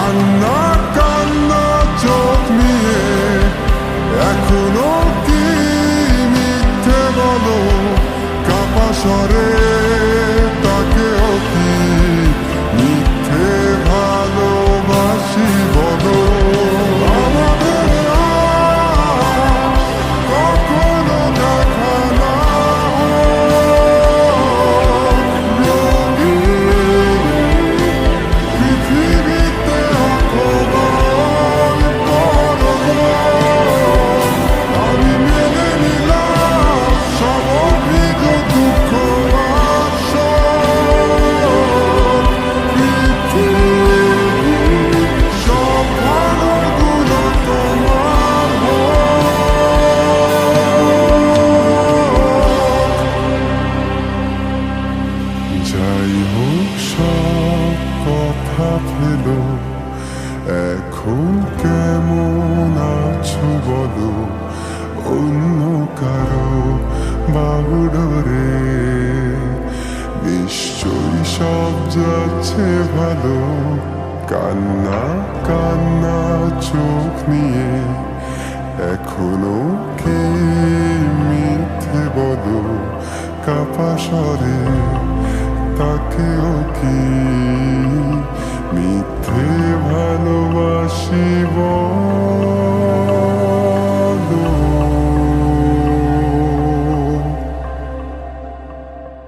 কান্না কান্না চোখ নিয়ে এখনো কি মিথ্যে বলো, কাপা স্বরে তাকেও কি মিথ্যে ভালোবাসি বলো। আমাদের আর কখনো দেখা না হোক, রঙিন পৃথিবীতে অপমান করো। আমি মেনে নিলাম সব অভিযোগ, দুঃখ আর শোক। পৃথিবীর সব ভালোগুলো তোমার হোক। যাই হোক সব কথা ফেলো, এখন কেমন আছো বলো, অন্য কারো বাহুডোরে নিশ্চয়ই সব যাচ্ছে ভালো। কান্না কান্না চোখ নিয়ে এখনো কি মিথ্যে বলো, কাপা স্বরে তাকেও কি